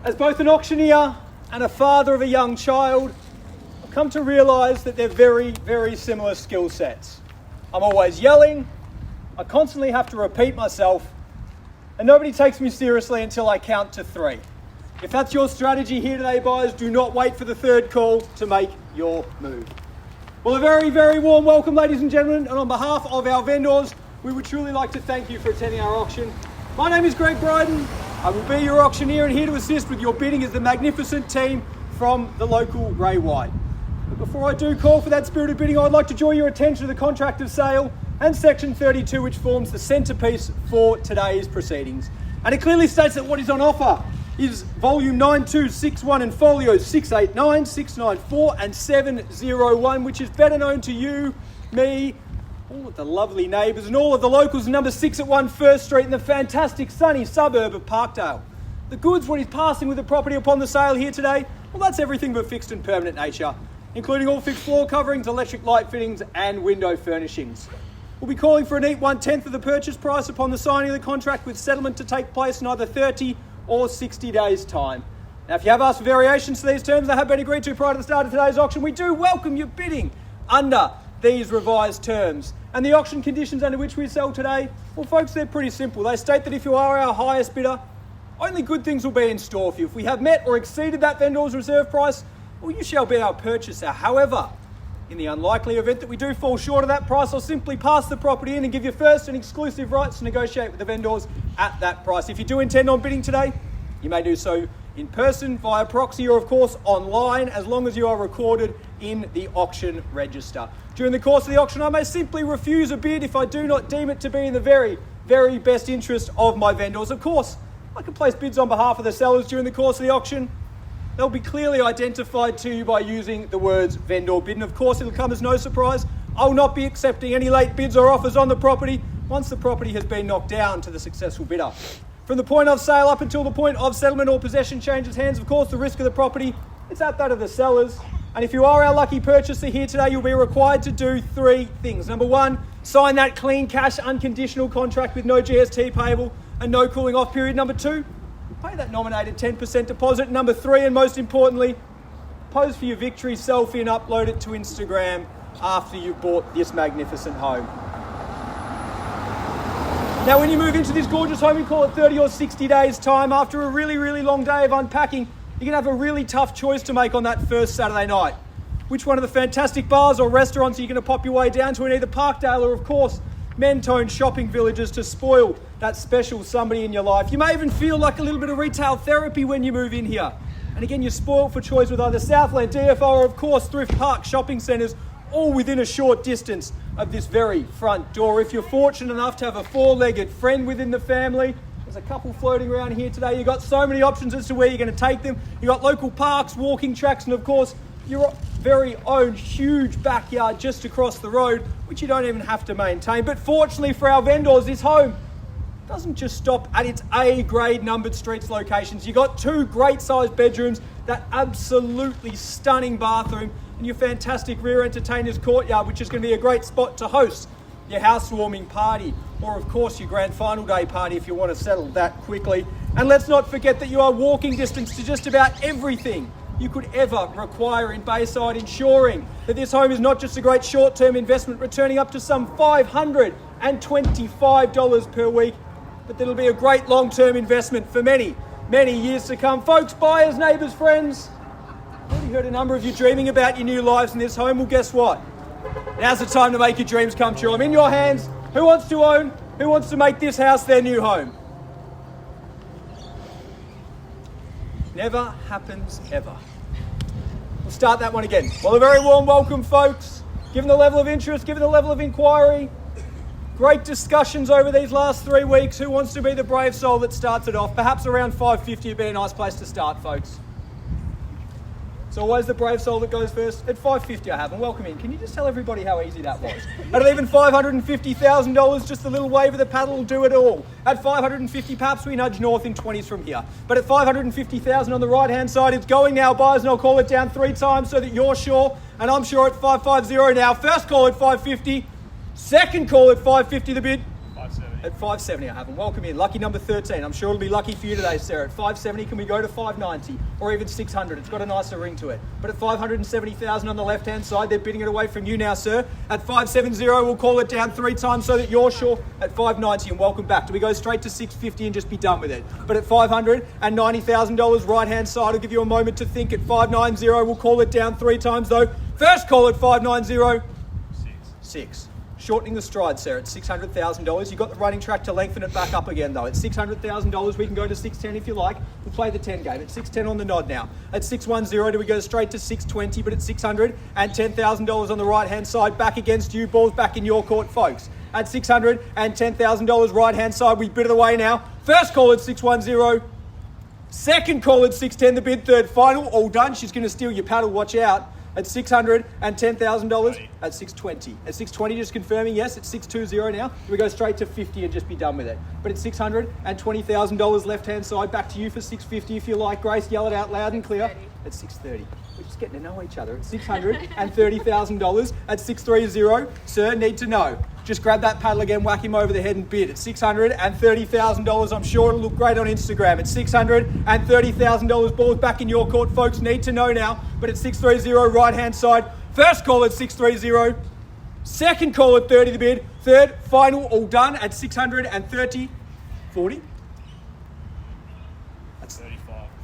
As both an auctioneer and a father of a young child, I've come to realise that they're very, very similar skill sets. I'm always yelling, I constantly have to repeat myself, and nobody takes me seriously until I count to 3. If that's your strategy here today, buyers, do not wait for the third call to make your move. Well, a very, very warm welcome, ladies and gentlemen, and on behalf of our vendors, we would truly like to thank you for attending our auction. My name is Greg Bryden. I will be your auctioneer, and here to assist with your bidding is the magnificent team from the local Ray White. But before I do call for that spirit of bidding, I'd like to draw your attention to the contract of sale and section 32, which forms the centrepiece for today's proceedings. And it clearly states that what is on offer is volume 9261 and folios 689, 694 and 701, which is better known to you, me, all of the lovely neighbours and all of the locals, number 6 at 1 First Street in the fantastic sunny suburb of Parkdale. The goods, what is passing with the property upon the sale here today, well, that's everything but fixed and permanent nature, including all fixed floor coverings, electric light fittings and window furnishings. We'll be calling for a neat 1/10 of the purchase price upon the signing of the contract, with settlement to take place in either 30 or 60 days' time. Now, if you have asked for variations to these terms that have been agreed to prior to the start of today's auction, we do welcome your bidding under these revised terms. And the auction conditions under which we sell today, well folks, they're pretty simple. They state that if you are our highest bidder, only good things will be in store for you. If we have met or exceeded that vendor's reserve price, well, you shall be our purchaser. However, in the unlikely event that we do fall short of that price, I'll simply pass the property in and give you first and exclusive rights to negotiate with the vendors at that price. If you do intend on bidding today, you may do so in person, via proxy, or of course online, as long as you are recorded in the auction register. During the course of the auction, I may simply refuse a bid if I do not deem it to be in the very, very best interest of my vendors. Of course, I can place bids on behalf of the sellers during the course of the auction. They'll be clearly identified to you by using the words vendor bid. And of course, it'll come as no surprise, I'll not be accepting any late bids or offers on the property once the property has been knocked down to the successful bidder. From the point of sale up until the point of settlement or possession changes hands, of course, the risk of the property is at that of the sellers. And if you are our lucky purchaser here today, you'll be required to do 3 things. Number 1, sign that clean cash unconditional contract with no GST payable and no cooling off period. Number 2, pay that nominated 10% deposit. Number 3, and most importantly, pose for your victory selfie and upload it to Instagram after you've bought this magnificent home. Now, when you move into this gorgeous home, you call it 30 or 60 days time, after a really, really long day of unpacking, you're going to have a really tough choice to make on that first Saturday night. Which one of the fantastic bars or restaurants are you going to pop your way down to in either Parkdale or, of course, Mentone shopping villages to spoil that special somebody in your life? You may even feel like a little bit of retail therapy when you move in here. And again, you're spoiled for choice with either Southland, DFO, or of course Thrift Park shopping centres, all within a short distance of this very front door. If you're fortunate enough to have a 4-legged friend within the family, there's a couple floating around here today. You've got so many options as to where you're going to take them. You've got local parks, walking tracks, and of course, your very own huge backyard just across the road, which you don't even have to maintain. But fortunately for our vendors, this home doesn't just stop at its A-grade numbered streets locations. You've got 2 great-sized bedrooms, that absolutely stunning bathroom, and your fantastic rear entertainers courtyard, which is going to be a great spot to host your housewarming party, or of course your grand final day party if you want to settle that quickly. And let's not forget that you are walking distance to just about everything you could ever require in Bayside, ensuring that this home is not just a great short-term investment returning up to some $525 per week, but that'll be a great long-term investment for many, many years to come. Folks, buyers, neighbours, friends, I've already heard a number of you dreaming about your new lives in this home. Well, guess what? Now's the time to make your dreams come true. I'm in your hands. Who wants to own? Who wants to make this house their new home? Never happens ever. We'll start that one again. Well, a very warm welcome, folks. Given the level of interest, given the level of inquiry, great discussions over these last 3 weeks. Who wants to be the brave soul that starts it off? Perhaps around $550 would be a nice place to start, folks. It's always the brave soul that goes first. At 550 I have, and welcome in. Can you just tell everybody how easy that was? At even $550,000, just a little wave of the paddle will do it all. At 550, perhaps we nudge north in 20s from here. But at 550,000 on the right-hand side, it's going now, buyers, and I'll call it down 3 times so that you're sure, and I'm sure at 550 now. First call at 550, second call at 550 the bid. At 570 I have them. Welcome in. Lucky number 13. I'm sure it'll be lucky for you today, Sarah. At 570, can we go to 590 or even 600? It's got a nicer ring to it. But at 570,000 on the left-hand side, they're bidding it away from you now, sir. At 570, we'll call it down 3 times so that you're sure. At 590, and welcome back. Do we go straight to 650 and just be done with it? But at $590,000, right-hand side, I'll give you a moment to think. At 590, we'll call it down 3 times though. First call at 590. 6. Shortening the stride, sir, at $600,000. You've got the running track to lengthen it back up again, though. At $600,000, we can go to 610 if you like. We'll play the 10 game. At 610 on the nod now. At 610, do we go straight to 620? But at $610,000 on the right-hand side, back against you. Ball's back in your court, folks. At $610,000 right-hand side, we bid it away now. First call at 610. Second call at 610, the bid. Third final, all done. She's going to steal your paddle, watch out. At $610,000, at 620. At 620, just confirming, yes, at 620 now. We go straight to 50 and just be done with it. But at $620,000 left-hand side, back to you for 650 if you like. Grace, yell it out loud and clear. At 630. We're just getting to know each other. At $630,000, at 630, sir, need to know. Just grab that paddle again, whack him over the head and bid. At $630,000, I'm sure it'll look great on Instagram. At $630,000, ball's back in your court, folks, need to know now. But at 630, right-hand side, first call at 630, second call at 30 the bid, third, final, all done at 630, 40? That's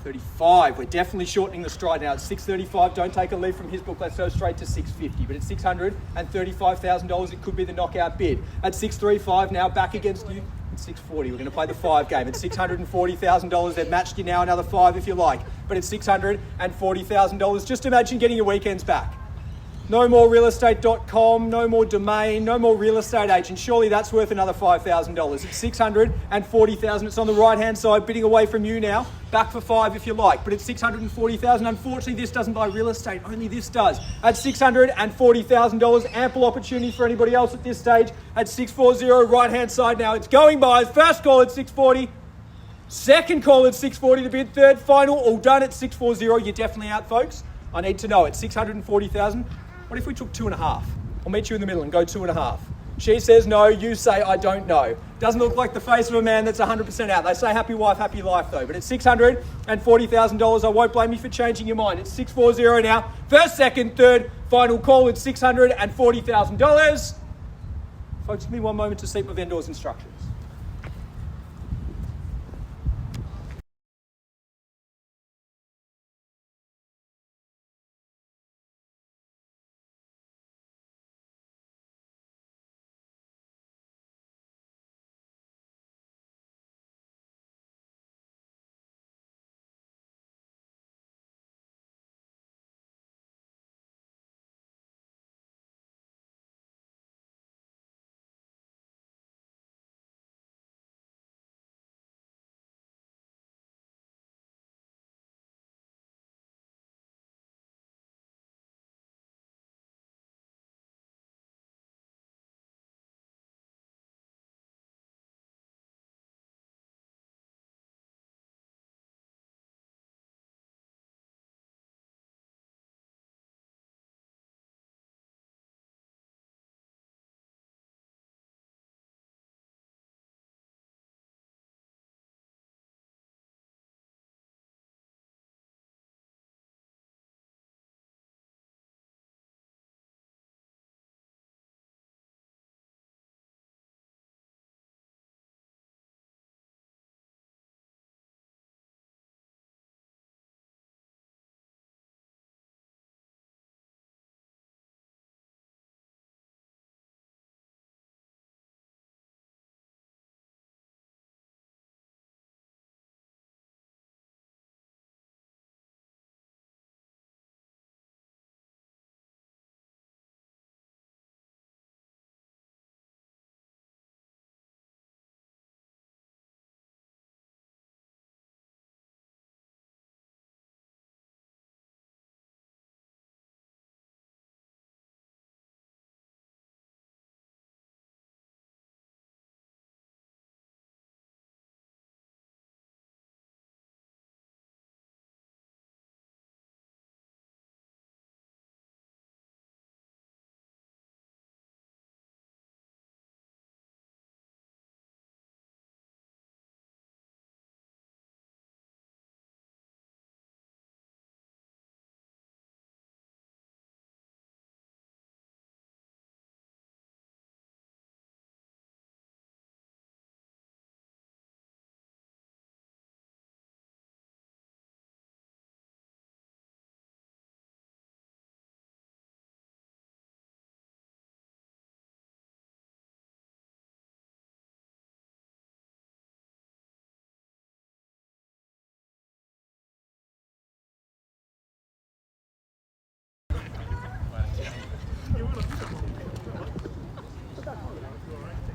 35. We're definitely shortening the stride now. At 635, don't take a leaf from his book. Let's go straight to 650. But at $635,000, it could be the knockout bid. At 635 now, back against you. At 640, we're going to play the 5 game. At $640,000, they've matched you now, another 5 if you like. But at $640,000, just imagine getting your weekends back. No more realestate.com, no more domain, no more real estate agent. Surely that's worth another $5,000. It's $640,000. It's on the right-hand side, bidding away from you now. Back for 5 if you like. But at $640,000, unfortunately, this doesn't buy real estate. Only this does. At $640,000, ample opportunity for anybody else at this stage. At 640, right-hand side now. It's going by. First call at 640. Second call at 640 to bid. Third, final, all done at 640. You're definitely out, folks. I need to know. At 640,000. What if we took 2.5? I'll meet you in the middle and go 2.5. She says no, you say I don't know. Doesn't look like the face of a man that's 100% out. They say happy wife, happy life though. But at $640,000, I won't blame you for changing your mind. It's 640 now. First, second, third, final call at $640,000. Folks, give me one moment to seek my vendor's instructions.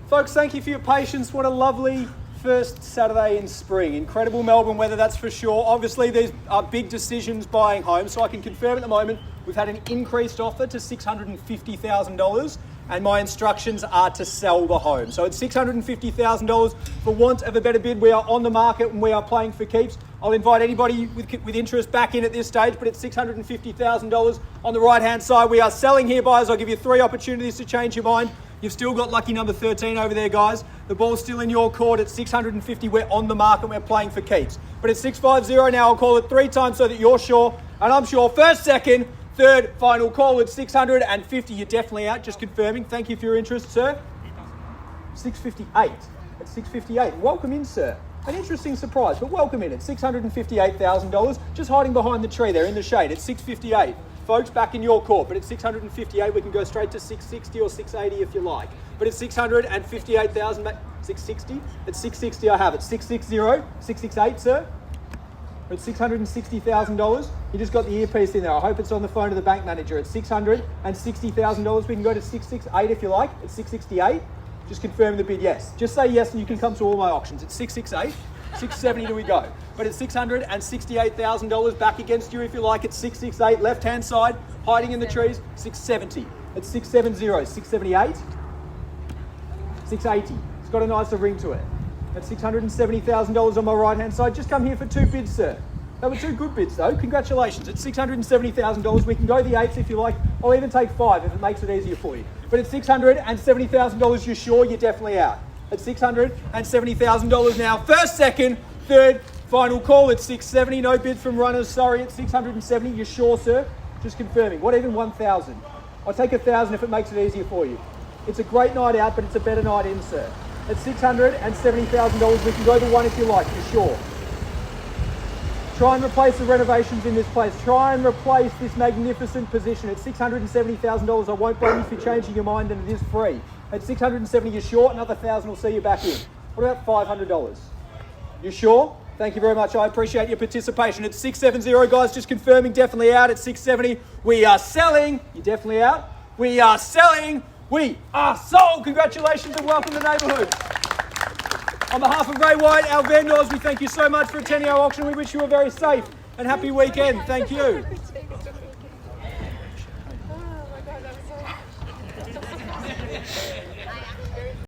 Folks, thank you for your patience. What a lovely first Saturday in spring. Incredible Melbourne weather, that's for sure. Obviously, these are big decisions buying homes, so I can confirm at the moment we've had an increased offer to $650,000, and my instructions are to sell the home. So it's $650,000. For want of a better bid, we are on the market and we are playing for keeps. I'll invite anybody with interest back in at this stage, but it's $650,000 on the right-hand side. We are selling here, buyers. I'll give you 3 opportunities to change your mind. You've still got lucky number 13 over there, guys. The ball's still in your court at 650. We're on the market. We're playing for keeps. But it's 650 now. I'll call it 3 times so that you're sure. And I'm sure. First, second, third, final call at 650. You're definitely out. Just confirming. Thank you for your interest, sir. 658. At 658. Welcome in, sir. An interesting surprise, but welcome in. It's $658,000. Just hiding behind the tree there in the shade. It's 658. Folks, back in your court, but at 658, we can go straight to 660 or 680 if you like. But it's 658,000, 660? It's 660 I have it. 660, 668, sir? It's $660,000. You just got the earpiece in there. I hope it's on the phone to the bank manager. It's $660,000. We can go to 668 if you like. It's 668. Just confirm the bid, yes. Just say yes and you can come to all my auctions. It's 668. 670 do we go. But it's $668,000 back against you if you like. It's 668, left-hand side, hiding in the trees, 670. It's 670, 678, 680. It's got a nicer ring to it. That's $670,000 on my right-hand side. Just come here for 2 bids, sir. They were 2 good bids, though. Congratulations. It's $670,000. We can go the 8s if you like. I'll even take 5 if it makes it easier for you. But it's $670,000. You're sure? You're definitely out. At $670,000 now. First, second, third, final call at 670. No bids from runners. Sorry, at 670. You're sure, sir? Just confirming. What, even 1,000? I'll take 1,000 if it makes it easier for you. It's a great night out, but it's a better night in, sir. At $670,000, we can go the 1 if you like. You're sure? Try and replace the renovations in this place. Try and replace this magnificent position. At $670,000, I won't blame you for changing your mind, and it is free. At $670, you're sure? Another 1,000 will see you back in. What about $500? You sure? Thank you very much. I appreciate your participation. It's 670, guys. Just confirming, definitely out at 670. We are selling. You're definitely out. We are selling. We are sold. Congratulations and welcome to the neighbourhood. On behalf of Ray White, our vendors, we thank you so much for attending our auction. We wish you a very safe and happy weekend. Thank you.